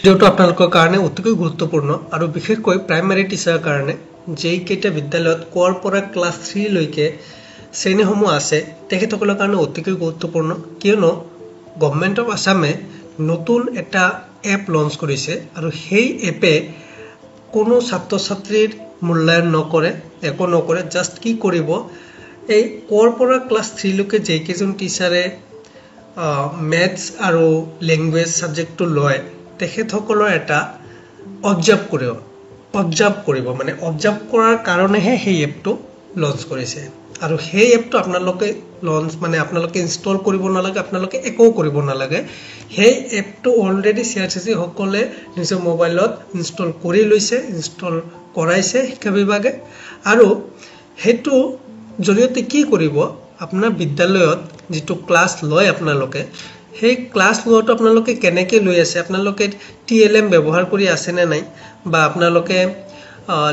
ভিডিওটো আপোনালোকৰ কাৰণে অতিকৈ গুৰুত্বপূৰ্ণ আৰু বিশেষকৈ প্ৰাইমাৰী টিচাৰৰ কাৰণে যেই কেইটা বিদ্যালয়ত কোৰ পৰা ক্লাছ 3 লৈকে শ্ৰেণীসমূহ আছে তেখেতসকলৰ কাৰণে অতিকৈ গুৰুত্বপূৰ্ণ কিয়নো গভৰ্ণমেণ্ট অফ আসামে নতুন এটা এপ লঞ্চ কৰিছে আৰু সেই এপে কোনো ছাত্ৰ ছাত্ৰীৰ মূল্যায়ন নকৰে একো নকৰে জাস্ট কি কৰিব এই কোৰ পৰা ক্লাছ 3 লৈকে যেই কেইজন টিচাৰে ম্যাথছ আৰু ল্যাঙ্গুৱেজ সাবজেক্টটো লয় তেখেতসকলৰ এটা অবজাৰ্ভ কৰিব মানে অবজাৰ্ভ কৰাৰ কাৰণেহে সেই এপটো লঞ্চ কৰিছে আৰু সেই এপটো আপোনালোকে লঞ্চ মানে আপোনালোকে ইনষ্টল কৰিব নালাগে আপোনালোকে একো কৰিব নালাগে সেই এপটো অলৰেডি সিআৰসিসি সকলে নিজৰ মোবাইলত ইনষ্টল কৰি লৈছে ইনষ্টল কৰাইছে শিক্ষা বিভাগে আৰু হেতু জৰিয়তে কি কৰিব আপোনাৰ বিদ্যালয়ত যেটো ক্লাছ লয় আপোনালোকে সেই ক্লাছ লোৱাটো আপোনালোকে কেনেকৈ লৈ আছে আপোনালোকে টিএলএম ব্যৱহাৰ কৰি আছে নে নাই বা আপোনালোকে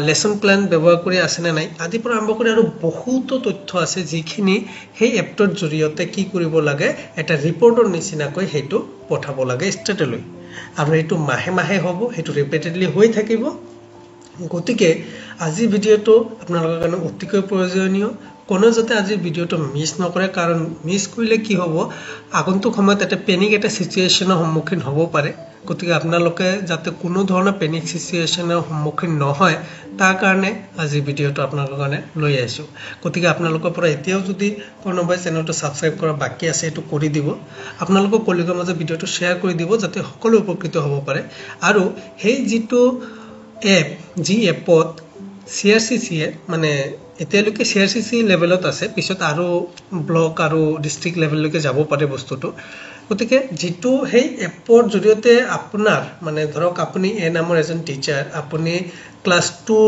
লেসন প্ল্যান ব্যৱহাৰ কৰি আছে নে নাই আদি পৰা আৰম্ভ কৰি আৰু বহুত তথ্য আছে যিখিনি সেই এপটোৰ জৰিয়তে কি কৰিব লাগে এটা ৰিপৰ্টৰ নিচিনাকৈ হেতু পঠাব লাগে ষ্টেটলৈ আৰু এটো মাহে মাহে হ'ব হেতু ৰিপিটেডলি হৈ থাকিব গতিকে আজি ভিডিওটো আপোনালোকৰ কাৰণে অতিকৈ প্ৰয়োজনীয় কোনো যাতে আজি ভিডিওটো মিস নকৰে কাৰণ মিস কৰিলে কি হ'ব আগন্তুক সময়ত এটা পেনিক এটা সিচুৱেচনৰ সন্মুখীন হ'ব পাৰে গতিকে আপোনালোকে যাতে কোনো ধৰণৰ পেনিক সিচুৱেচনৰ সন্মুখীন নহয় তাৰ কাৰণে আজি ভিডিওটো আপোনালোকৰ কাৰণে লৈ আহিছো গতিকে আপোনালোকৰ পৰা এতিয়াও যদি কোনোবাই চেনেলটো সাবস্ক্ৰাইব কৰা বাকি আছে এটো কৰি দিব আপোনালোকৰ কলিগৰ মাজত ভিডিওটো শেয়াৰ কৰি দিব যাতে সকলো উপকৃত হ'ব পাৰে আৰু সেই যেটো এপ জি এপত সিআৰসিসি মানে এতিয়ালৈকে সিআৰসিসি লেভেলত আছে পিছত আৰু ব্লক আৰু ডিস্ট্ৰিক্ট লেভেললৈকে যাব পাৰে বস্তুটো গতিকে যেটো সেই এপৰ জৰিয়তে আপোনাৰ মানে ধৰক আপুনি এ নামৰ এজন টিচাৰ আপুনি ক্লাছ 2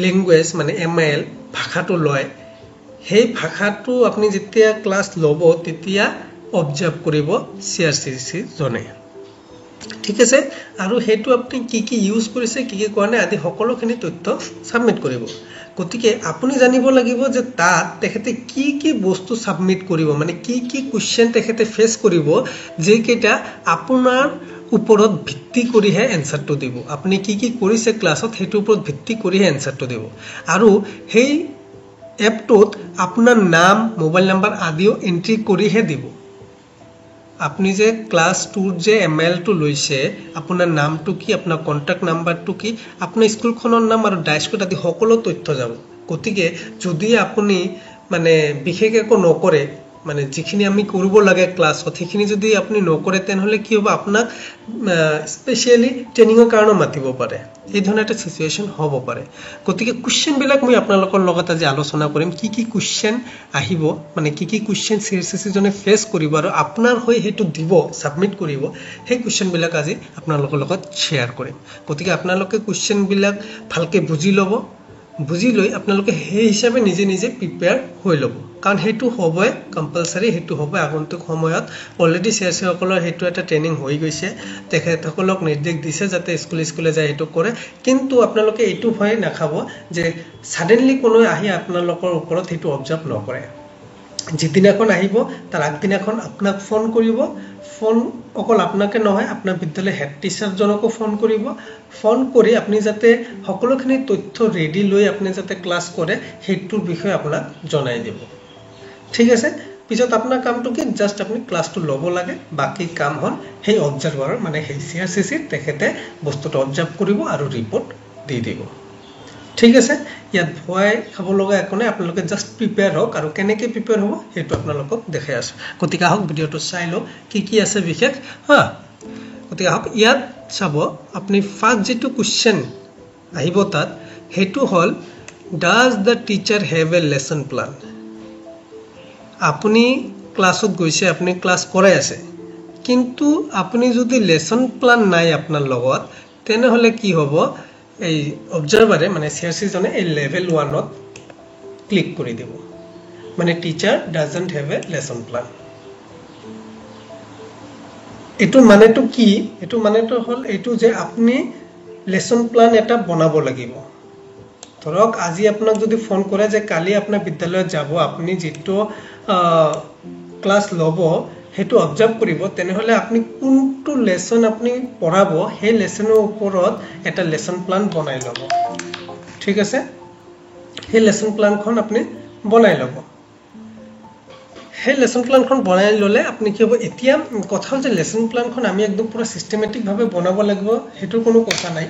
ল্যাঙ্গুৱেজ মানে এমএল ভাষাটো লয় সেই ভাষাটো আপুনি যেতিয়া ক্লাছ ল'ব তেতিয়া অবজাৰ্ভ কৰিব সিআৰসিসি জনে ঠিক আছে আৰু হেতু আপুনি কি ইউজ কৰিছে কি কোৱা নাই আদি সকলোখিনি তথ্য সাবমিট কৰিব গতিকে আপুনি জানিব লাগিব যে তাত তেখেতে কি বস্তু সাবমিট কৰিব মানে কি কোৱেশ্চন তেখেতে ফেস কৰিব যে কেটা আপোনাৰ ওপৰত ভিত্তি কৰিহে এনসাৰটো দিব আপুনি কি কৰিছে ক্লাছত হেতু ওপৰত ভিত্তি কৰিহে এনসাৰটো দিব আৰু সেই এপটোত আপোনাৰ নাম মোবাইল নাম্বাৰ আদিও এন্ট্ৰি কৰিহে দিব আপনি যে ক্লাস 2 যে এমএল টো লৈছে আপোনাৰ নামটো কি আপোনাৰ কন্টাক্ট নাম্বাৰটো কি আপোনাৰ স্কুলখনৰ নাম আৰু ডাইস্কট আদি সকলো তথ্য যাব গতিকে যদি আপুনি মানে বিশেষ একো নকৰে মানে যিখিনি আমি কৰিব লাগে ক্লাছত সেইখিনি যদি আপুনি নকৰে তেনহলে কি হ'ব আপোনাক স্পেশালি ট্ৰেনিংৰ কাৰণে মাতিব পাৰে এই ধৰণৰ এটা সিচুৱেচন হ'ব পাৰে গতিকে কোৱেশ্চন বিলাক মই আপোনালোকৰ লগত আজি আলোচনা কৰিম কি কোৱেশ্চন আহিব মানে কি কোৱেশ্চন সিআৰসিসি জনে ফেস কৰিব আৰু আপোনাৰ হৈ হেতু দিব সাবমিট কৰিব সেই কোৱেশ্চন বিলাক আজি আপোনালোকৰ লগত শেয়াৰ কৰিম গতিকে আপোনালোকে কোৱেশ্চন বিলাক ভালকে বুজি ল'ব বুজি লৈ আপোনালোকে সেই হিচাপে নিজে প্ৰিপেয়াৰ হৈ ল'ব কাৰণ হেতু হ'বই কম্পালসৰি হেতু হ'ব আগন্তুক সময়ত অলৰেডি সিআৰসি সকলৰ হেতু এটা ট্ৰেনিং হৈ গৈছে তেখেতসকলক নিৰ্দেশ দিছে যাতে স্কুলে যায় হেতু কৰে কিন্তু আপোনালোকে এটো ভয় নাখাব যে সাডেনলি কোনো আহি আপোনালোকৰ ওপৰত হেতু অবজাৰ্ভ নকৰে যেদিনাখন আহিব তাৰ আগদিনাখন আপোনাক ফোন কৰিব ফোন অকল আপোনাকে নহয় আপোনাৰ বিদ্যালয় হেড টিচাৰ জনকো ফোন কৰিব ফোন কৰি আপুনি যাতে সকলোখিনি তথ্য ৰেডি লৈ আপুনি যাতে ক্লাছ কৰে হেতুৰ বিষয়ে আপোনাক জনাই দিব ঠিক আছে পিছত আপোনাৰ কামটো কি জাস্ট আপুনি ক্লাছটো ল'ব লাগে বাকি কাম হল সেই অবজাৰ্ভাৰ মানে সেই সিআৰসিসি তেখেতে বস্তুটো অবজাৰ্ভ কৰিব আৰু ৰিপৰ্ট দি দিব ঠিক আছে ইয়াত ভয় খাব লগা একো নাই আপোনালোকে জাস্ট প্ৰিপেয়াৰ হওক আৰু কেনেকৈ প্ৰিপেয়াৰ হ'ব হেতু আপোনালোকক দেখাই আছো গতিকে আহক ভিডিওটো চাই লও কি আছে বিশেষ গতিকে আহক ইয়াত চাব আপুনি ফাৰ্স্ট যেটো কোৱেশ্চন আহিব তাত হেতু হল does the teacher have a lesson plan আপুনি ক্লাছত গৈছে আপুনি ক্লাছ কৰাই আছে কিন্তু আপুনি যদি লেসন প্ল্যান নাই আপোনাৰ লগত তেনেহলে কি হ'ব এই অবজাৰ্ভাৰে মানে সিআৰসি জনে এই লেভেল 1 ত ক্লিক কৰি দিব মানে teacher doesn't have a lesson plan এটো মানেটো কি এটো মানেটো হল এটো যে আপুনি লেসন প্ল্যান এটা বনাব লাগিব ধৰক আজি আপোনাক যদি ফোন কৰে যে কালি আপোনাৰ বিদ্যালয়ত যাব আপুনি যেটো ক্লাছ ল'ব হেতু অবজাৰ্ভ কৰিব তেনেহলে আপনি কোনটো লেসন আপনি পঢ়াব সেই লেসনৰ ওপৰত এটা লেসন প্লান বনাই লব ঠিক আছে সেই লেসন প্লানখন আপনি বনাই লব সেই লেসন প্লানখন বনাই ললে আপনি কি হ'ব এতিয়া কথা যে লেসন প্লানখন আমি একদম পুৰা সিস্টেমেটিক ভাবে বনাব লাগিব হেতু কোনো কথা নাই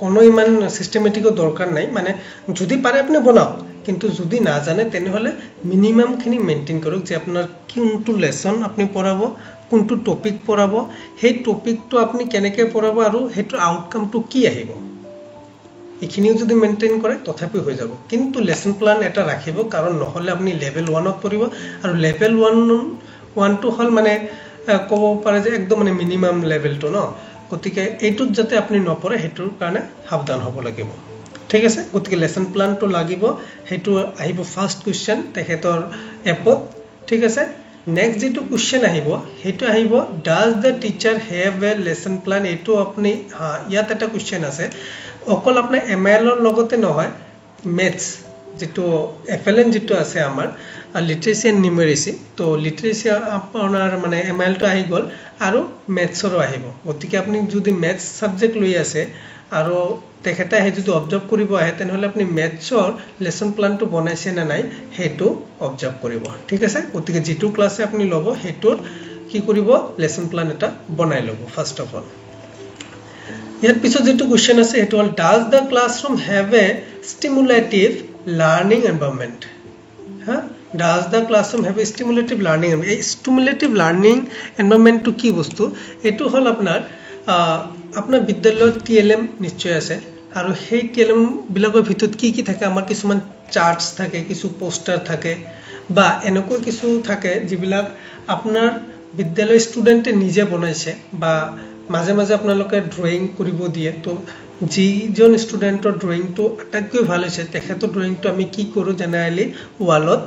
কোনো ইমান সিস্টেমেটিকৰ দৰকাৰ নাই মানে যদি পাৰে আপনি বনাওক কিন্তু যদি না জানে তেনেহলে মিনিমাম খিনি মেইনটেইন কৰক যে আপোনাৰ কোনটো লেসন আপনি পঢ়াব কোনটো টপিক পঢ়াব সেই টপিকটো আপনি কেনেকৈ পঢ়াব আৰু হেতু আউটকামটো কি আহিব এখিনিও যদি মেইনটেইন কৰে তথাপি হৈ যাব কিন্তু লেসন প্লান এটা ৰাখিব কাৰণ নহলে আপনি লেভেল 1 ত পঢ়িব আৰু লেভেল 1 টো হল মানে ক'ব পাৰে যে একদম মানে মিনিমাম লেভেলটো ন গতিকে এইটোত যাতে আপনি নপৰে হেতুৰ কাৰণে সাবধান হ'ব লাগিব ঠিক আছে গতিকে লেসন প্লানটো লাগিব হেতু আহিব ফাৰ্স্ট কোৱেশ্চন তেখেতৰ এপত ঠিক আছে নেক্সট যেটো কোৱেশ্চন আহিব হেতু আহিব does the teacher have a lesson plan এটো আপনি ইয়াত এটা কোৱেশ্চন আছে অকল আপোনাৰ এমএল ৰ লগতে নহয় মেথছ যেটো এফএলএন যেটো আছে আমাৰ লিটাৰেসি এণ্ড নিউমেৰেসি তো লিটাৰেসি আপোনাৰ মানে এমএল টো আহি গল আৰু মেথছৰো আহিব গতিকে আপুনি যদি মেথছ সাবজেক্ট লৈ আছে আৰু তেখেতে হে যদি অবজাৰ্ভ কৰিব আহে তেনেহলে আপুনি মেথছৰ লেসন প্লানটো বনাইছে না নাই হেতু অবজাৰ্ভ কৰিব ঠিক আছে গতিকে যেটো ক্লাছে আপুনি লব হেতুৰ কি কৰিব লেসন প্লান এটা বনাই লব ফাৰ্স্ট অফ অল ইয়াৰ পিছত যেটো কোৱেশ্চন আছে হেতু হল does the classroom have a stimulative learning environment হা does the classroom have a stimulative learning এই স্টিমুলেটিভ লাৰ্নিং এনভায়ৰনমেন্টটো কি বস্তু এটো হল আপোনাৰ বিদ্যালয়ত টিএলএম নিশ্চয় আছে আৰু সেই টিএলএম বিলাকৰ ভিতৰত কি থাকে আমাৰ কিছুমান চাৰ্টস থাকে কিছু পোস্টাৰ থাকে বা এনেকৈ কিছু থাকে যিবিলাক আপোনাৰ বিদ্যালয় ষ্টুডেন্টে নিজে বনাইছে বা মাঝে মাঝে আপোনালোকে ড্ৰয়িং কৰিব দিয়ে তো যিজন ষ্টুডেন্টৰ ড্ৰয়িংটো আটাইতকৈ ভাল হৈছে তেখেতৰ ড্ৰয়িংটো আমি কি কৰো জেনাৰেলি ওয়ালত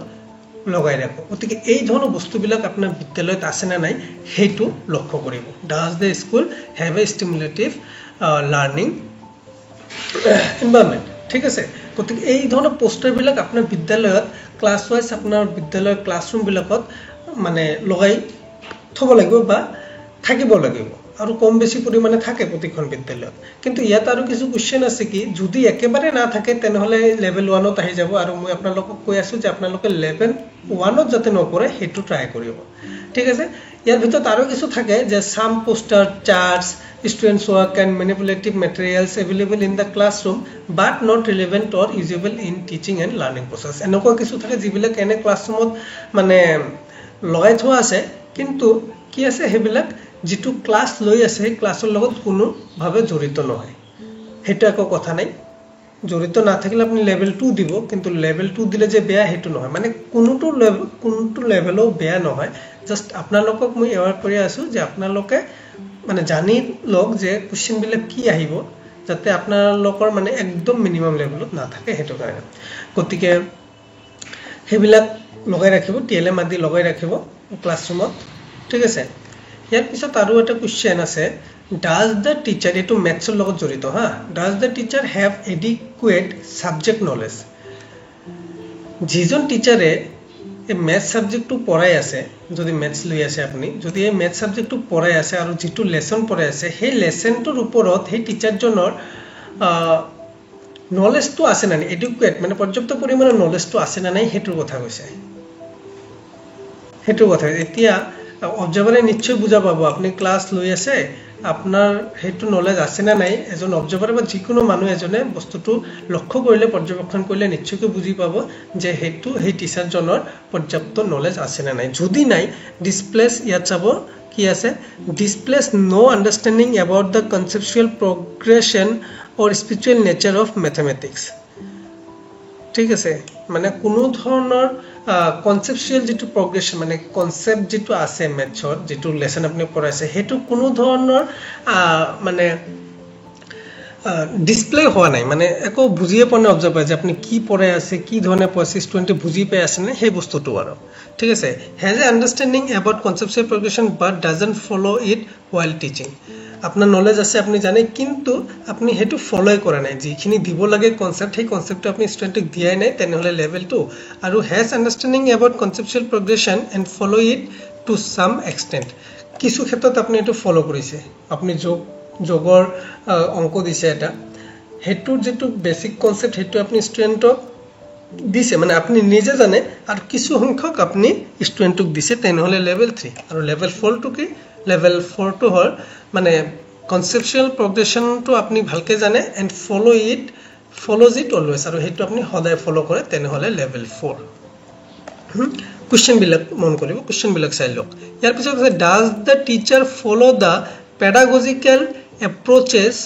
লগাই ৰাখো গতিকে এই ধৰণৰ বস্তুবিলাক আপোনাৰ বিদ্যালয়ত আছে না নাই হেতু লক্ষ্য কৰিব does the school have a stimulative learning environment ঠিক আছে গতিকে এই ধৰণৰ পোস্টাৰ বিলাক আপোনাৰ বিদ্যালয়ত ক্লাছ ওয়াইজ আপোনাৰ বিদ্যালয়ৰ ক্লাছৰুম বিলাকত মানে লগাই থব লাগিব বা থাকিব লাগিব আৰু কম বেছি পৰিমাণে থাকে প্ৰতিখন বিদ্যালয়ত কিন্তু ইয়াত আৰু কিছু কোৱেশ্চন আছে কি যদি একেবাৰে না থাকে তেনেহলে লেভেল 1 ত আহি যাব আৰু মই আপোনালোকক কৈ আছো যে আপোনালোকে লেভেল 1 ত যাতে নপৰে হেতু ট্ৰাই কৰিব ঠিক আছে ইয়াৰ ভিতৰত আৰু কিছু থাকে যে সাম poster charts students work and manipulative materials available in the classroom but not relevant or usable in teaching and learning process এনেকুৱা কিছু থাকে যিবিলাক এনে ক্লাছৰুমত মানে লগাই থোৱা আছে কিন্তু কি আছে হেবিলাক যেটো ক্লাস লৈ আছে সেই ক্লাছৰ লগত কোনো ভাবে জড়িত নহয় হেতু একো কথা নাই জড়িত না থাকিলে আপনি লেভেল 2 দিব কিন্তু লেভেল 2 দিলে যে বেয়া হেতু নহয় মানে কোনটো লেভেলও বেয়া নহয় জাস্ট আপোনালোকক মই এৱাৰ কৰি আছো যে আপোনালোকে মানে জানি লওক যে কোৱেশ্চন বিলাক কি আহিব যাতে আপোনালোকৰ মানে একদম মিনিমাম লেভেলত না থাকে হেতু কাৰণে গতিকে হেবিলাক লগাই ৰাখিব টিএলএম আদি লগাই ৰাখিব ক্লাছৰুমত ঠিক আছে ইয়াৰ পিছত আৰু এটা কোৱেশ্চন আছে ডাজ দ্য টিচাৰ এটো মেথছৰ লগত জড়িত হা does the teacher have adequate subject knowledge যিজন টিচাৰে এই ম্যাথ সাবজেক্টটো পঢ়াই আছে যদি ম্যাথছ লৈ আছে আপুনি যদি এই ম্যাথ সাবজেক্টটো পঢ়াই আছে আৰু যেটো লেসন পঢ়াই আছে সেই লেসনটোৰ ওপৰত সেই টিচাৰজনৰ নলেজটো আছে না নাই এডিকুৱেট মানে পৰ্যাপ্ত পৰিমাণৰ নলেজটো আছে না নাই হেতুৰ কথা কৈছে হেতুৰ কথা এতিয়া অবজাৰ্ভাৰে নিশ্চয় বুজা পাব আপুনি ক্লাস লৈ আছে আপনাৰ হেতু নলেজ আছে না নাই এজন অবজাৰ্ভাৰ বা যিকোনো মানুহ এজনে বস্তুটো লক্ষ্য কৰিলে পৰ্যবেক্ষণ কৰিলে নিশ্চয়কৈ বুজি পাব যে হেতু সেই টিচাৰজনৰ পৰ্যাপ্ত নলেজ আছে না নাই যদি নাই ডিসপ্লেস ইয়াত চাব কি আছে displays no understanding about the conceptual progression or spiritual nature of mathematics ঠিক আছে মানে কোনো ধৰণৰ কনসেপচুৱেল যেটো প্ৰগ্ৰেছন মানে কনসেপ্ট যেটো আছে মেথছৰ যেটো লেসন আপুনি পঢ়াইছে হেতু কোনো ধৰণৰ মানে ডিসপ্লে হোৱা নাই মানে একো বুজিয়ে পোৱা নাই অবজাৰ্ভ যে আপুনি কি পঢ়াই আছে কি ধৰণে পঢ়াইছে ষ্টুডেন্টে বুজি পাই আছে নে সেই বস্তুটো আৰু ঠিক আছে has a understanding about conceptual progression but doesn't follow it while teaching আপনাৰ নলেজ আছে আপনি জানেন কিন্তু আপনি হেতু ফলো কৰা নাই যিখিনি দিব লাগে কনসেপ্ট সেই কনসেপ্টটো আপনি স্টুডেন্টক দিয়াই নাই তেনহলে লেভেল 2 আৰু has understanding about conceptual progression and follow it to some extent কিছু ক্ষেত্ৰত আপুনি এটো ফলো কৰিছে আপুনি যোগৰ অংক দিছে এটা হেতু যেটো বেসিক কনসেপ্ট হেতু আপুনি স্টুডেন্টক দিছে মানে আপনি নিজে জানে আর কিছু সংখ্যক আপনি স্টুডেন্টক দিছে তেনেহলে লেভেল 3 আর লেভেল 4 টু কি লেভেল 4 টু হল মানে কনসেপচুয়াল প্রগ্রেশন তো আপনি ভালকে জানে এন্ড follows it always আর হেতু আপনি সদায় ফলো কৰে তেনেহলে লেভেল 4 কোশ্চেন বিলাক মন কৰিব কোশ্চেন বিলাক চাই লওক ইয়াৰ পিছত আছে does the teacher follow the pedagogical approaches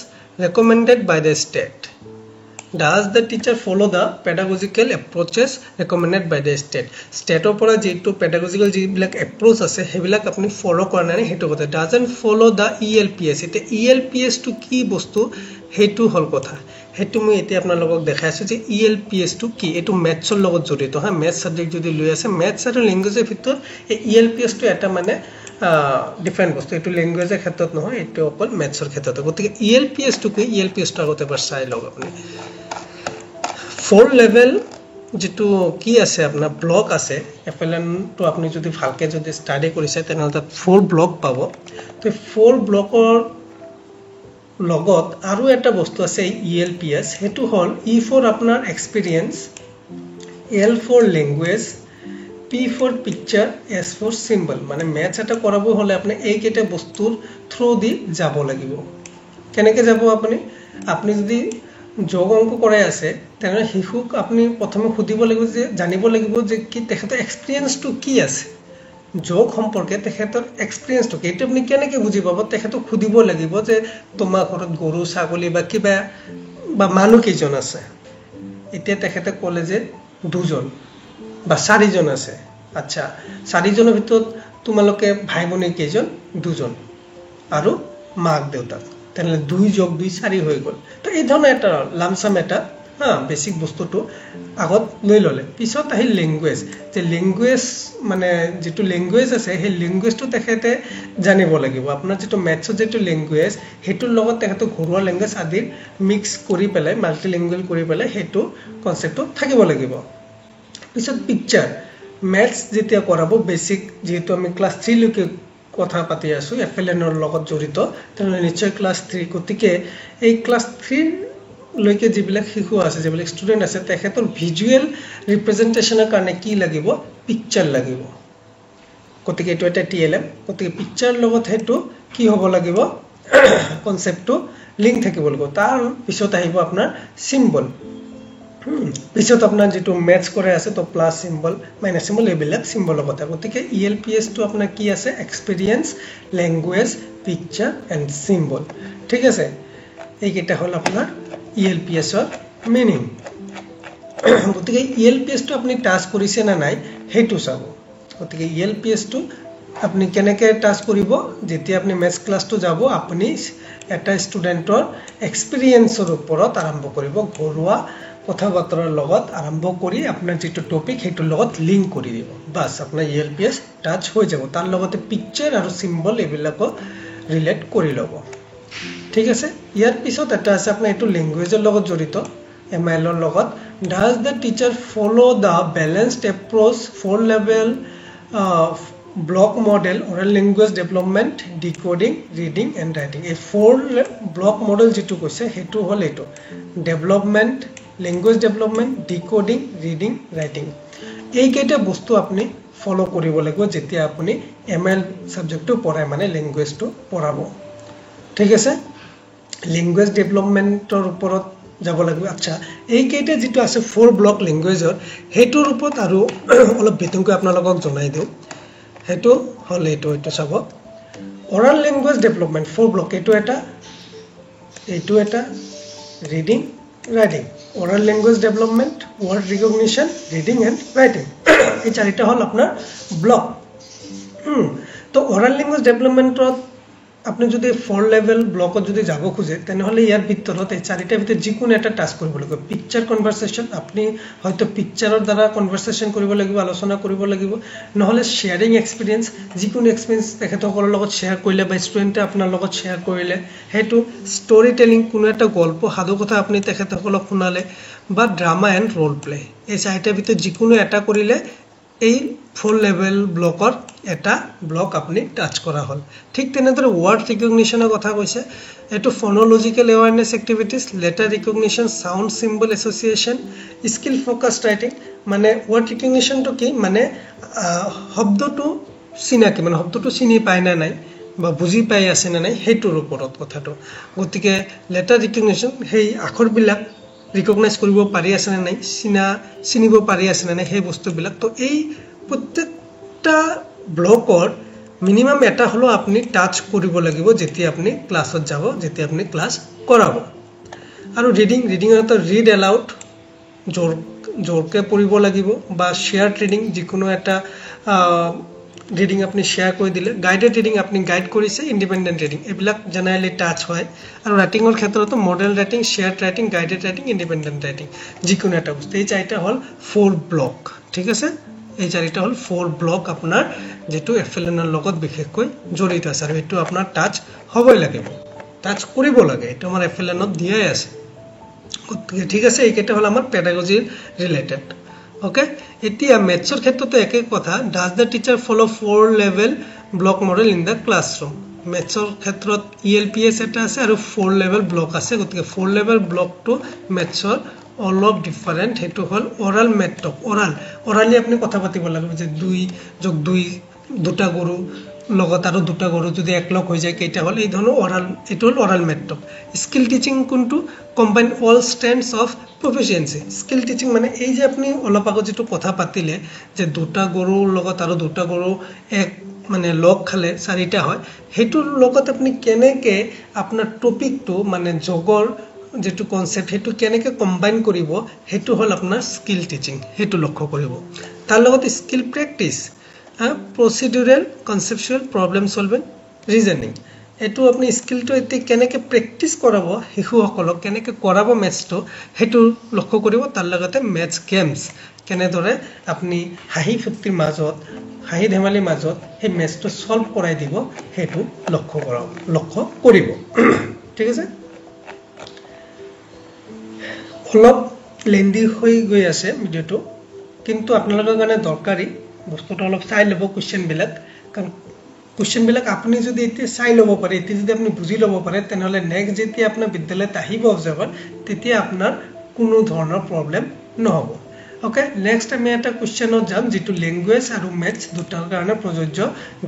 recommended by the state does the teacher follow the pedagogical approaches recommended by the state opora jeto pedagogical jibilak approach ase hebilak apni follow kora nani hetu kotha doesn't follow the ELPS ete ELPS to ki bostu hetu hol kotha hetu moi ete apnar logok dekhai asu je ELPS to ki etu maths or logot jorito ha maths subject jodi loi ase maths ar language er bhitor e ELPS to eta mane different বস্তু এটো ল্যাঙ্গুয়েজের ক্ষেত্ৰত নহয় এটো অকল ম্যাথছৰ ক্ষেত্ৰত গতিকে ELPS two কি ELPS টো আগতে বাৰ চাই লওক আপুনি 4 লেভেল যেটো কি আছে আপোনাৰ ব্লক আছে FLN তো আপুনি যদি ভালকে যদি স্টাডি কৰিছে তেনেহলে তাত 4 ব্লক পাব তো 4 ব্লকৰ লগত আৰু এটা বস্তু আছে ELPS হেতু হল E for আপোনাৰ experience L for language P for picture S for symbol মানে ম্যাথছ এটা কৰাব হলে আপনি এই কেটা বস্তুৰ থ্ৰু দি যাব লাগিব কেনেকে যাব আপনি যদি যোগ অংক কৰাই আছে তেনে হিহুক আপনি প্ৰথমে খুদিব লাগিব যে জানিব লাগিব যে কি তেখেতৰ এক্সপেৰিয়েন্স টু কি আছে যোগ সম্পৰ্কে তেখেতৰ এক্সপেৰিয়েন্স টু কি এটা আপনি কেনেকে বুজি পাব তেখেতক খুদিব লাগিব যে তোমাৰ ঘৰত গৰু ছাগলী বা কিবা বা মানুহ কেইজন আছে এতিয়া তেখেতে ক'লে যে দুজন বা চাৰিজন আছে আচ্ছা চাৰিজনৰ ভিতৰত তোমালোকে ভাই ভনী কেইজন দুজন আৰু মাক দেউতাক তেনে 2 যোগ 2 4 হৈ গল তো এই ধৰণৰ এটা লামসাম এটা বেসিক বস্তুটো আগত লৈ ললে পিছত আহি ল্যাঙ্গুয়েজ যে ল্যাঙ্গুয়েজ মানে যেটো ল্যাঙ্গুয়েজ আছে সেই ল্যাঙ্গুয়েজটো তেখেতে জানিব লাগিব আপোনাৰ যেটো ম্যাথছৰ যেটো ল্যাঙ্গুয়েজ হেতুৰ লগত তেখেতে ঘৰুৱা ল্যাঙ্গুয়েজ আদি মিক্স কৰি পেলাই মাল্টি ল্যাঙ্গুৱেজ কৰি পেলাই হেতু কনসেপ্টটো থাকিব লাগিব পিছত পিকচাৰ ম্যাথছ যেতিয়া কৰাব বেসিক যেহেতু আমি ক্লাস 3 লৈকে কথা পাতি আছো FLN ৰ লগত জড়িত তেনে নিশ্চয় ক্লাস 3 গতিকে এই ক্লাস 3 লৈকে যিবিলাক শিশু আছে যিবিলাক ষ্টুডেন্ট আছে তেখেতৰ ভিজুৱেল ৰিপ্ৰেজেন্টেচনৰ কাৰণে কি লাগিব পিকচাৰ লাগিব গতিকে এটো এটা TLM গতিকে পিকচাৰ লগত হেতু কি হ'ব লাগিব কনসেপ্টটো লিংক থাকিব লাগিব তাৰ পিছত আহিব আপোনাৰ সিম্বল পিছত আপোনাৰ যেটো ম্যাথছ কৰে আছে তো প্লাস সিম্বল মাইনাস সিম্বল এইবিলাক সিম্বলৰ কথা গতিকে ELPS টো আপোনাৰ কি আছে experience language picture and symbol ঠিক আছে এই কেটা হল আপোনাৰ ELPS ৰ মিনিং গতিকে ELPS টো আপুনি টাচ কৰিছে না নাই হেতু চাব গতিকে ELPS টো আপনি কেনেকে টাচ কৰিব যেতিয়া আপনি ম্যাথছ ক্লাসটো যাব আপনি এটা ষ্টুডেন্টৰ এক্সপেৰিয়েন্সৰ ওপৰত আৰম্ভ কৰিব ঘৰুৱা কথা বতৰাৰ লগত আৰম্ভ কৰি আপোনাৰ যেটো টপিক হেতুৰ লগত লিংক কৰি দিব বাস আপোনাৰ ELPS টাচ হৈ যাব তাৰ লগতে পিকচাৰ আৰু সিম্বল এবিলাকো ৰিলেট কৰি লব ঠিক আছে ইয়াৰ পিছত এটা আছে আপোনাৰ এটো ল্যাঙ্গুৱেজৰ লগত জড়িত ML ৰ লগত does the teacher follow the balanced approach 4 level block model oral language development decoding reading and writing এই 4 block model যেটো কৈছে হেতু হল এটো development language development decoding reading writing এই কেটা বস্তু আপনি ফলো কৰিব লাগিব যেতিয়া আপনি ML সাবজেক্টটো পঢ়ায় মানে ল্যাঙ্গুৱেজটো পঢ়াব ঠিক আছে ল্যাঙ্গুৱেজ ডেভেলপমেন্টৰ ওপৰত যাব লাগিব আচ্ছা এই কেটা যেটো আছে 4 ব্লক ল্যাঙ্গুৱেজৰ হেতুৰ ওপৰত আৰু অলপ বিতংকৈ আপোনালোকক জনাই দিও হেতু হল এটো চাব oral language development 4 ব্লক এটো এটা reading writing oral language development word recognition reading and writing এই চাৰিটা হল আপোনাৰ ব্লক তো oral language development আপনি যদি 4 লেভেল ব্লকত যদি যাব খুজে তেনেহলে ইয়াৰ ভিতৰত এই চাৰিটা ভিতৰত যিকোনো এটা টাস্ক কৰিব লাগিব পিকচাৰ কনভাৰসেশন আপনি হয়তো পিকচাৰৰ দ্বাৰা কনভাৰসেশন কৰিব লাগিব আলোচনা কৰিব লাগিব নহলে শেয়াৰিং এক্সপেৰিয়েন্স যিকোনো এক্সপেৰিয়েন্স তেখেতসকলৰ লগত শেয়াৰ কৰিলে বা ষ্টুডেন্টে আপোনাৰ লগত শেয়াৰ কৰিলে হেতু ষ্টৰী টেলিং কোনো এটা গল্প সাধু কথা আপনি তেখেতসকলক শুনালে বা ড্ৰামা এণ্ড ৰোল প্লে এই চাৰিটা ভিতৰত যিকোনো এটা কৰিলে এই 4 লেভেল ব্লকৰ এটা ব্লক আপনি টাচ কৰা হল ঠিক তেনেদৰে ওয়াৰ্ড ৰিকগনিশনৰ কথা কৈছে এটো phonological awareness activities letter recognition sound symbol association skill focused writing মানে ওয়ার্ড রিকগনিশন তো কি মানে শব্দটো চিনাকি মানে শব্দটো চিনি পায় না নাই বা বুজি পাই আছে না নাই হেতুৰ ওপৰত কথাটো গতিকে লেটাৰ ৰিকগনিশন হেই আখৰবিলাক ৰিকগনাইজ কৰিব পাৰি আছে না নাই চিনিব পাৰি আছে না নাই সেই বস্তুবিলাক তো এই প্ৰত্যেকটা ব্লকৰ মিনিমাম এটা হলো আপনি টাচ কৰিব লাগিব যেতিয়া আপনি ক্লাছত যাব যেতিয়া আপনি ক্লাস কৰাব আৰু ৰিডিং এটা ৰিড এলাউড জোৰকে পঢ়িব লাগিব বা শেয়াৰ্ড ৰিডিং যিকোনো এটা ৰিডিং আপনি শেয়াৰ কৰি দিলে গাইডেড ৰিডিং আপনি গাইড কৰিছে ইন্ডিপেন্ডেন্ট ৰিডিং এবিলাক জেনাৰেলি টাচ হয় আৰু ৰাইটিংৰ ক্ষেত্ৰতো model writing shared writing guided writing independent writing যিকোনো এটা বস্তু এই চাৰিটা হল 4 ব্লক ঠিক আছে এই চাৰিটা হল 4 ব্লক আপোনাৰ যেটো এফএলএনৰ লগত বিশেষকৈ জড়িত আছে আৰু এটো আপোনাৰ টাচ হ'বই লাগিব টাচ কৰিব লাগে এটো আমাৰ এফএলএনত দিয়াই আছে ঠিক আছে এইকেইটা হল আমাৰ পেডাগজি ৰিলেটেড ওকে এতিয়া ম্যাথছৰ ক্ষেত্ৰতে একে কথা does the teacher follow 4 level block model in the classroom ম্যাথছৰ ক্ষেত্ৰত ইএলপিএস এটা আছে আৰু 4 লেভেল ব্লক আছে গতিকে 4 লেভেল ব্লকটো ম্যাথছৰ অলপ ডিফাৰেন্ট হেতু হল ওৰাল মেথড ওৰালি আপনি কথা পাতিব লাগবে যে 2 দুটা গৰু লগত আৰু দুটা গৰু যদি একলগ হৈ যায় কেইটা হল এই ধৰণৰ ওরাল এটো হল ওরাল মেথড স্কিল টিচিং কোনটো combine all strengths of proficiency skill teaching মানে এই যে আপনি অলপ আগত যেটো কথা পাতিলে যে দুটা গরু লগত আৰু দুটা গৰু এক মানে লগ খালে চাৰিটা হয় হেতুৰ লগত আপনি কেনেকে আপোনাৰ টপিকটো মানে জগৰ যেটো কনসেপ্ট হেতু কেনেকে কম্বাইন কৰিব হেতু হল আপোনাৰ স্কিল টিচিং হেতু লক্ষ্য কৰিব তাৰ লগত skill practice procedural conceptual problem solving reasoning এটো আপনি স্কিলটো এতে কেনেকে প্ৰ্যাকটিস কৰাব শিশুসকলক কেনেকে কৰাব ম্যাথছটো হেতু লক্ষ্য কৰিব তাৰ লগতে ম্যাথছ গেমছ কেনেদৰে আপনি হাঁহি ফুৰ্তিৰ মাজত হাঁহি ধেমালিৰ মাজত এই ম্যাথছটো সলভ কৰাই দিব হেতু লক্ষ্য কৰিব ঠিক আছে অলপ লেন্দি হৈ গৈ আছে ভিডিওটো কিন্তু আপোনালোকৰ কাৰণে দৰকাৰী বস্তুটো অলপ চাই লব কোৱেশ্চন বিলাক কাৰণ কোৱেশ্চন বিলাক আপুনি যদি এতে চাই লব পাৰে এতে যদি আপুনি বুজি লব পাৰে তেনেহলে নেক্সট যেতিয়া আপোনাৰ বিদ্যালয়ত আহিব অবজাৰ্ভাৰ তেতিয়া আপোনাৰ কোনো ধৰণৰ প্ৰবলেম নহব ওকে নেক্সট আমি এটা কোৱেশ্চনত যাম যেটো ল্যাঙ্গুৱেজ আৰু ম্যাথছ দুটাৰ কাৰণে প্ৰযোজ্য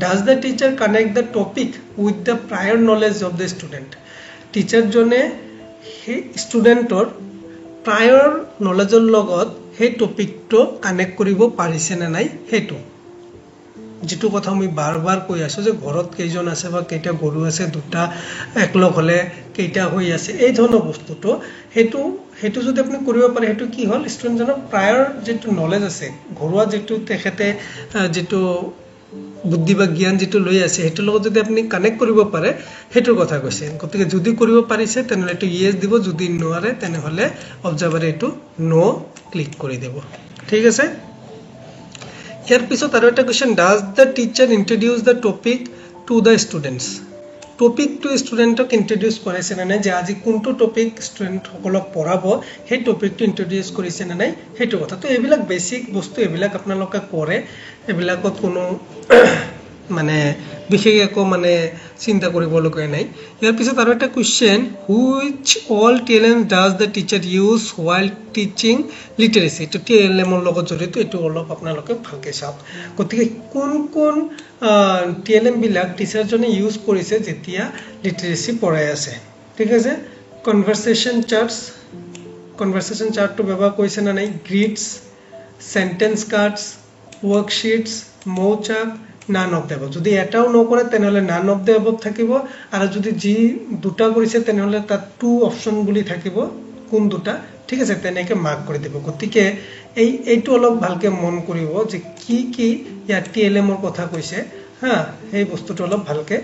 does the teacher connect the topic with the প্ৰায়ৰ knowledge of the student teacher জনে হে ষ্টুডেন্টৰ প্ৰায়ৰ নলেজৰ লগত হে টপিকটো কানেক্ট কৰিব পাৰিছে না নাই হেতু যেটো কথা আমি বাৰবাৰ কৈ আছো যে ঘৰত কেইজন আছে বা কেইটা গৰু আছে দুটা একলগ হলে কেইটা হৈ আছে এই ধৰণৰ বস্তুটো হেতু যদি আপুনি কৰিব পাৰে হেতু কি হল ষ্টুডেন্টজনৰ প্ৰায়ৰ যেটো নলেজ আছে ঘৰুৱা যেটো তেখেতে যেটো বুদ্ধি বা জ্ঞান যেটো লৈ আছে হেতু লগত যদি আপুনি কানেক্ট কৰিব পাৰে হেতুৰ কথা কৈছে গতিকে যদি কৰিব পাৰিছে তেনেহলে এটো ইয়েস দিব যদি নোৱাৰে তেনেহলে অবজাৰ্ভাৰে এটো নো ক্লিক কৰি দিব ঠিক আছে ইয়াৰ পিছত আৰু এটা question does the teacher introduce the topic to the students topic to ষ্টুডেন্টক ইন্ট্ৰোডিউস কৰিছে না নাই যে আজি কোনটো টপিক ষ্টুডেন্ট সকলক পঢ়াব সেই টপিকটো ইন্ট্ৰোডিউস কৰিছে না নাই হেতু কথা তো এবিলাক বেসিক বস্তু এবিলাক আপোনালোকে কৰে এবিলাকত কোনো মানে বিশেষ একো মানে চিন্তা কৰিবলগীয়া নাই ইয়াৰ পিছত আৰু এটা question which all talent does the teacher use while teaching literacy তো টেলেমৰ লগত জড়িত এটো অলপ আপোনালোকে ভালকে চাওক গতিকে কোন টেলেম বিলাক টিচাৰ জনে ইউজ কৰিছে যেতিয়া লিটাৰেসি পঢ়াই আছে ঠিক আছে কনভাৰসেশন চাৰ্টটো ব্যৱহাৰ কৰিছে না নাই গ্ৰিডছ সেন্টেন্স কাৰ্ডছ ওয়াৰ্কশিটস মৌচাক none of the above যদি এটাও নকৰে তেনেহলে none of the above থাকিব আৰু যদি জি দুটা কৰিছে তেনেহলে তাত টু অপচন বুলি থাকিব কোন দুটা ঠিক আছে তেনেকে মাৰ্ক কৰি দিব গতিকে এইটো অলপ ভালকে মন কৰিব যে কি ইয়া টিএলএম ৰ কথা কৈছে হা এই বস্তুটো অলপ ভালকে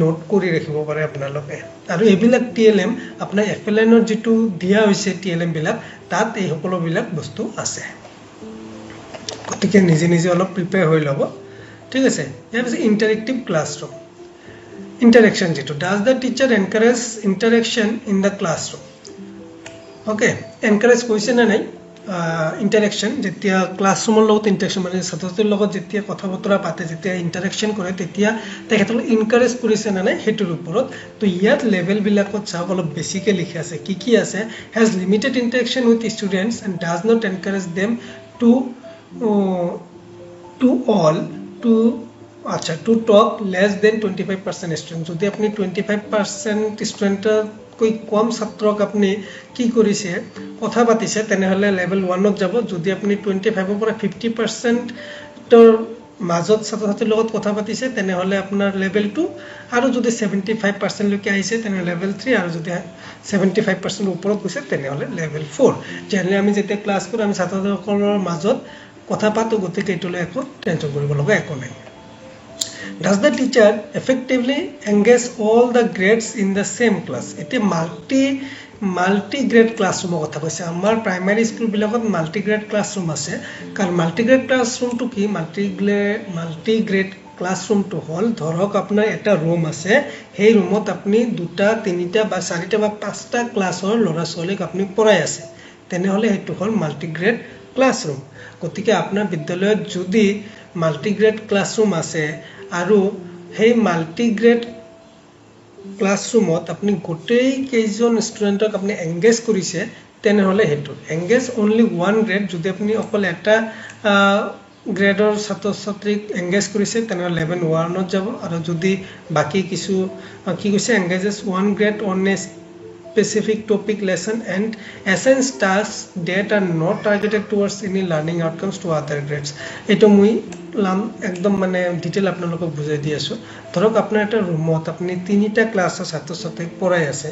নোট কৰি ৰাখিব পাৰে আপোনালোকে আৰু এইবিলাক টিএলএম আপোনাৰ এফএলএন ৰ যেটো দিয়া হৈছে টিএলএম বিলাক তাত এই সকলো বিলাক বস্তু আছে গতিকে নিজে অলপ প্ৰিপেয়াৰ হৈ লব ঠিক আছে ইয়াৰ পিছত ইন্টাৰেক্টিভ ক্লাছৰুম ইন্টাৰেকশন যেটো does the teacher encourage interaction in the classroom okay encourage কৈছে না নাই ইন্টাৰেকশ্যন যেতিয়া ক্লাছৰুমৰ লগত ইন্টাৰেকশ্যন মানে ছাত্ৰছাত্ৰীৰ লগত যেতিয়া কথা বতৰা পাতে যেতিয়া ইন্টাৰেকশ্যন কৰে তেতিয়া তেখেতলোক ইনকাৰেজ কৰিছে নে নাই সেইটোৰ ওপৰত তো ইয়াত লেভেলবিলাকত চাওক অলপ বেছিকৈ লিখা আছে কি আছে has limited interaction with students and does not encourage them to all to আচ্ছা to talk less than 25% student যদি আপুনি 25% ষ্টুডেণ্টৰ কৈ কম ছাত্ৰক আপুনি কি কৰিছে কথা পাতিছে তেনেহলে লেভেল 1ত যাব যদি আপুনি 25 পৰা 50% ৰ মাজত ছাত্ৰছাত্ৰীৰ লগত কথা পাতিছে তেনেহলে আপোনাৰ লেভেল 2 আৰু যদি 75% লৈকে আহিছে তেনে লেভেল 3 আৰু যদি 75% ওপৰত গৈছে তেনেহলে লেভেল 4 যেনে আমি যেতিয়া ক্লাছ কৰো আমি ছাত্ৰছাত্ৰীসকলৰ মাজত কথা পাতো গতিকে এইটোলৈ একো টেনচন কৰিব লগা একো নাই Does the teacher effectively engage all the grades in the same class? It is multi-grade classroom কথা কৈছে আমাৰ প্ৰাইমাৰী স্কুল বিলাকত মাল্টি-গ্ৰেড ক্লাছৰুম আছে কাৰণ মাল্টি-গ্ৰেড ক্লাছৰুমটো কি মাল্টি-গ্ৰেড ক্লাছৰুমটো হল ধৰক আপোনাৰ এটা ৰুম আছে সেই ৰুমত আপুনি দুটা তিনিটা বা চাৰিটা বা পাঁচটা ক্লাছৰ ল'ৰা ছোৱালীক আপুনি পঢ়াই আছে তেনেহলে সেইটো হল মাল্টি-গ্ৰেড ক্লাছৰুম গতিকে আপোনাৰ বিদ্যালয়ত যদি মাল্টি-গ্ৰেড ক্লাছৰুম আছে আৰু সেই মাল্টি-গ্ৰেড ক্লাছৰুমত আপুনি গোটেই কেইজন ষ্টুডেণ্টক আপুনি এংগেজ কৰিছে তেনেহলে হেতু এংগেজ অনলি ওয়ান গ্ৰেড যদি আপুনি অকল এটা গ্ৰেডৰ ছাত্ৰছাত্ৰীক এংগেজ কৰিছে তেনেহলে লেভেল 1ত যাব আৰু যদি বাকি কিছু কি কৈছে engages one grade on a specific topic lesson and assign tasks that are not targeted towards any learning outcomes to other grades eto mui ekdom mane detail apnalok bujai di asu dhorok apnar eta roomot apni tinita class ছাত্র ছাত্রী পড়াই আছে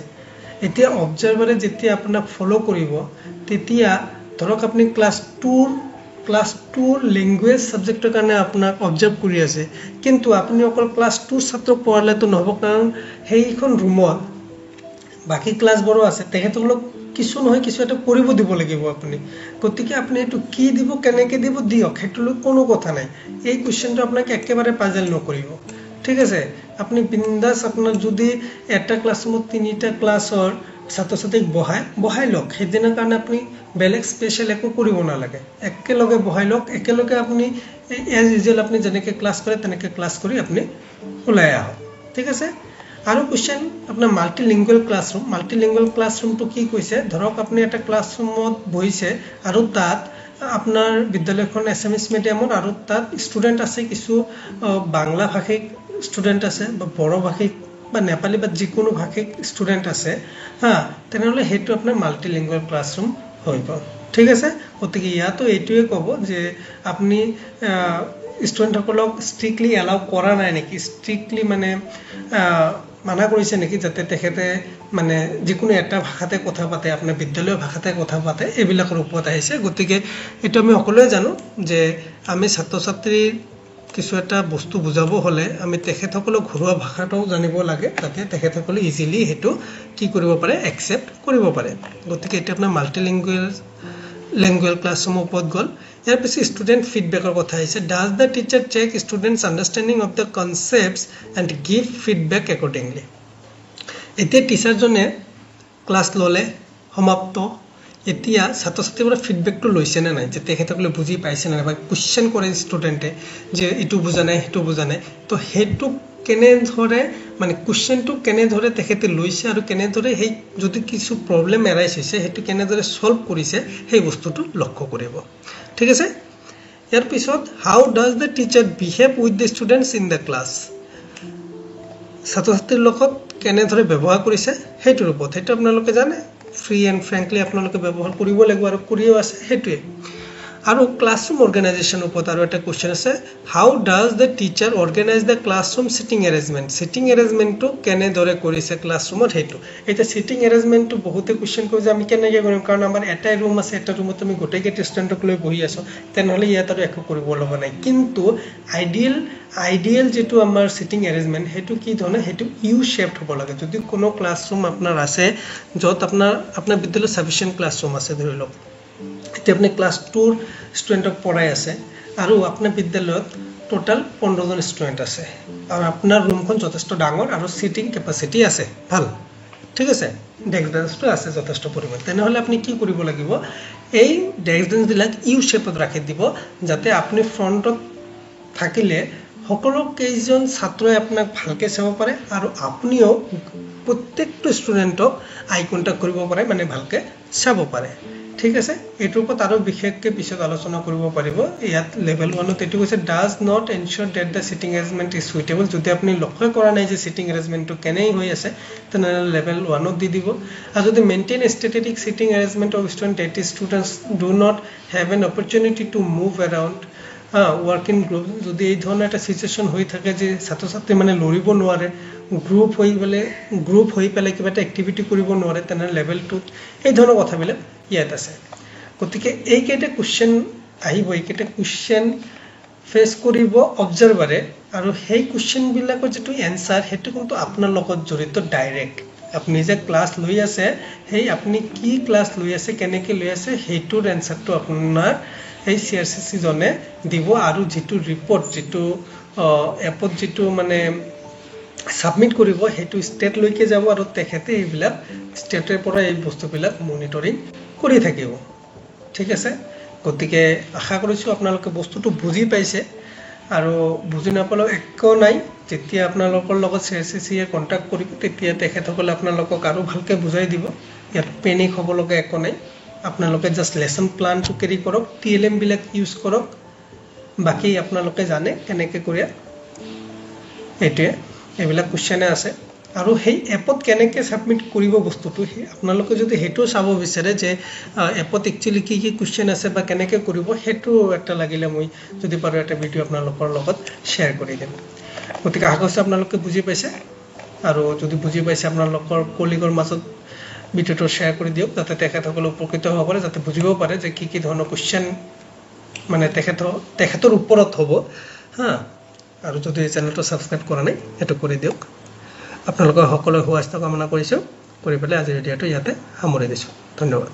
etia observer jetia apna follow koribo tetia dhorok apni class 2 language subject er karone apna observe kori ase kintu apni okol class 2 ছাত্রক পড়ালে তো নহব কারণ হেইখন roomot বাকি class বড় আছে তেখেতলোক কিছু নহয় কিছু এটা কৰিব দিব লাগিব আপুনি গতিকে আপুনি এটো কি দিব কেনেকে দিব দিওক হেতুলৈ কোনো কথা নাই এই কোশ্চেনটো আপোনাক একেবাৰে পাজল নকৰিব ঠিক আছে আপুনি বিন্দাস আপোনাৰ যদি এটা ক্লাছৰুমত তিনিটা ক্লাছৰ ছাত্ৰছাত্ৰীক বহাই লওক হেদিনৰ কাৰণে আপুনি বেলেগ স্পেশাল একো কৰিব নালাগে একেলগে বহাই লওক একেলগে আপুনি এজ ইউজুৱেল আপুনি যেনেকৈ ক্লাছ কৰে তেনেকৈ ক্লাছ কৰি আপুনি ওলাই আহক ঠিক আছে আৰু কোশ্চেন আপোনাৰ মাল্টিলিঙ্গুৱেল ক্লাছৰুমটো কি কৈছে ধৰক আপুনি এটা ক্লাছৰুমত বহিছে আৰু তাত আপোনাৰ বিদ্যালয়খন এছএমএছ মিডিয়ামত আৰু তাত ষ্টুডেন্ট আছে কিছু বাংলা ভাষিক ষ্টুডেন্ট আছে বা বড়ো ভাষিক বা নেপালী বা যিকোনো ভাষিক ষ্টুডেন্ট আছে তেনেহলে হেতু আপোনাৰ মাল্টিলিঙ্গুৱেল ক্লাছৰুম হইব ঠিক আছে গতিকে ইয়াতো এইটোৱে ক'ব যে আপুনি ষ্টুডেন্ট সকলক স্ট্ৰিক্টলি এলাউ কৰা নাই নেকি স্ট্ৰিক্টলি মানে মানা কৰিছে নেকি যাতে তেখেতে মানে যিকোনো এটা ভাষাতে কথা পাতে আপোনাৰ বিদ্যালয়ৰ ভাষাতে কথা পাতে এবিলাকৰ ওপৰত আহিছে গতিকে এটা আমি সকলোৱে জানো যে আমি ছাত্ৰছাত্ৰীৰ কিছু এটা বস্তু বুজাব হলে আমি তেখেতসকলক ঘৰুৱা ভাষাটো জানিব লাগে যাতে তেখেতসকলে ইজিলি হেতু কি কৰিব পাৰে একচেপ্ট কৰিব পাৰে গতিকে এটা আপোনাৰ মাল্টিলিঙ্গুৱেল ক্লাছৰুমৰ ওপৰত গল ইয়াৰ পিছে ষ্টুডেন্ট ফিডবেকৰ কথা আহিছে does the teacher check students understanding of the concepts and give feedback accordingly এতিয়া টিচাৰজনে ক্লাছ ললে সমাপ্ত এতিয়া ছাত্ৰছাত্ৰীৰ ফিডবেকটো লৈছে না নাই যে তেখেতসকলে বুজি পাইছে না বা কোশ্চেন কৰে ষ্টুডেন্টে যে ইটো বুজা নাই হেতু বুজা নাই তো হেতু কেনে ধৰে মানে কোশ্চেনটো কেনে ধৰে তেখেতে লৈছে আৰু কেনে ধৰে হেই যদি কিছু প্ৰবলেম এৰাইজ হৈছে হেতু কেনে ধৰে সলভ কৰিছে সেই বস্তুটো লক্ষ্য কৰিব ঠিক আছে ইয়াৰ পিছত how does the teacher behave with the students in the class ছাত্ৰছাত্ৰীৰ লগত কেনে ধৰে ব্যৱহাৰ কৰিছে হেতুৰ ওপৰত হেতু আপোনালোকে জানে ফ্ৰী এণ্ড ফ্ৰেঙ্কলি আপোনালোকে ব্যৱহাৰ কৰিব লাগিব আৰু কৰিও আছে হেতুৱে আৰু ক্লাছৰুম অৰ্গানাইজেশ্যন ওপৰত আৰু এটা কোশ্চেন আছে how does the teacher organise the classroom seating এৰেঞ্জমেণ্টটো কেনে ধৰে কৰিছে ক্লাছৰুমত হেতু এটা সিটিং এৰেঞ্জমেণ্টটো বহুতে কোশ্চেন কৰে যে আমি কেনেকৈ কৰিম কাৰণ আমাৰ এটাই ৰুম আছে এটা ৰুমত আমি গোটেইকেইটা ষ্টুডেণ্টক লৈ বহি আছো তেনেহলে ইয়াত আৰু একো কৰিব লগা নাই কিন্তু আইডিয়েল যেটো আমাৰ সিটিং এৰেঞ্জমেণ্ট হেতু কি ধৰণে হেতু ইউ শেপড হ'ব লাগে যদি কোনো ক্লাছৰুম আপোনাৰ আছে যত আপোনাৰ বিদ্যালয়ত সাফিচিয়েন্ট ক্লাছৰুম আছে ধৰি লওক এতিয়া আপুনি ক্লাছ 2 ষ্টুডেন্টক পঢ়াই আছে আৰু আপোনাৰ বিদ্যালয়ত টোটাল 15 জন ষ্টুডেন্ট আছে আৰু আপোনাৰ ৰুমখন যথেষ্ট ডাঙৰ আৰু সিটিং কেপাসিটি আছে ভাল ঠিক আছে ডেস্ক বেঞ্চটো আছে যথেষ্ট পৰিমাণ তেনেহ'লে আপুনি কি কৰিব লাগিব এই ডেস্ক বেঞ্চবিলাক ইউ শেপত ৰাখি দিব যাতে আপুনি ফ্ৰণ্টত থাকিলে সকলো কেইজন ছাত্ৰই আপোনাক ভালকৈ চাব পাৰে আৰু আপুনিও প্ৰত্যেকটো ষ্টুডেণ্টক আই কণ্টেক্ট কৰিব পাৰে মানে ভালকৈ চাব পাৰে ঠিক আছে এইটোৰ ওপৰত আৰু বিশেষকৈ পিছত আলোচনা কৰিব পাৰিব ইয়াত লেভেল 1ত এইটো কৈছে does not ensure that the seating arrangement is suitable যদি আপুনি লক্ষ্য কৰা নাই যে সিটিং এৰেঞ্জমেণ্টটো কেনেই হৈ আছে তেনেহ'লে লেভেল 1ত দি দিব আৰু যদি maintain static seating arrangement of student that is students do not have an opportunity to move around working group যদি এই ধৰণৰ এটা সিচুৱেচন হৈ থাকে যে ছাত্ৰ ছাত্ৰী মানে লৰিব নোৱাৰে গ্ৰুপ হৈ পেলাই কিবা এটা এক্টিভিটি কৰিব নোৱাৰে তেনে লেভেল 2 এই ধৰণৰ কথাবিলাক ইয়াত আছে গতিকে এই কেইটা কোৱেশ্চন আহিব এই কেইটা কোৱেশ্চন ফেস কৰিব অবজাৰভাৰে আৰু সেই কোৱেশ্চন বিলাকৰ যেটো এনসাৰ হেতু কিন্তু আপোনাৰ লগত জড়িত ডাইৰেক্ট আপুনি যে ক্লাস লৈ আছে সেই আপুনি কি ক্লাস লৈ আছে কেনেকৈ লৈ আছে হেতুৰ এনসাৰটো আপোনাৰ এই সিআৰসিসি জনে দিব আৰু যেটো ৰিপৰ্ট যেটো এপত যেটো মানে সাবমিট কৰিব হেতু ষ্টেট লৈকে যাব আৰু তেখেতে এইবিলাক ষ্টেটৰ পৰা এই বস্তুবিলাক মনিটৰিং কৰি থাকিব ঠিক আছে গতিকে আশা কৰিছো আপোনালোকে বস্তুটো বুজি পাইছে আৰু বুজি নাপালেও একো নাই যেতিয়া আপোনালোকৰ লগত সিআৰসিসি এ কন্টাক্ট কৰিব তেতিয়া তেখেতসকলে আপোনালোকক আৰু ভালকৈ বুজাই দিব ইয়াত পেনিক হ'ব লগা একো নাই আপোনালোকে just lesson plan to carry কৰক টিএলএম বিলাক ইউজ কৰক বাকি আপোনালোকে জানে কেনেকৈ কৰে এতে এইবিলাক কোৱেশ্চনে আছে আৰু সেই এপত কেনেকৈ সাবমিট কৰিব বস্তুটো আপোনালোকে যদি হেতু চাব বিচাৰে যে এপত একচুয়ালি কি কি কোৱেশ্চন আছে বা কেনেকৈ কৰিব হেতু একটা লাগিলে মই যদি পাৰো এটা ভিডিও আপোনালোকৰ লগত শেয়াৰ কৰি দিম গতিকে আশা কৰিছো আপোনালোকে বুজি পাইছে আৰু যদি বুজি পাইছে আপোনালোকৰ কলিগৰ মাজত ভিডিওটো শেয়াৰ কৰি দিয়ক যাতে তেখেতসকলে উপকৃত হ'ব পাৰে যাতে বুজিব পাৰে যে কি ধৰণৰ কোৱেশ্চন মানে তেখেতৰ ওপৰত হ'ব হা আৰু যদি চেনেলটো সাবস্ক্ৰাইব কৰা নাই এটো কৰি দিয়ক আপোনালোকৰ সকলোৰে সুস্বাস্থ্য কামনা কৰিছো কৰি পেলাই আজি ভিডিওটো ইয়াতে সামৰি দিছো ধন্যবাদ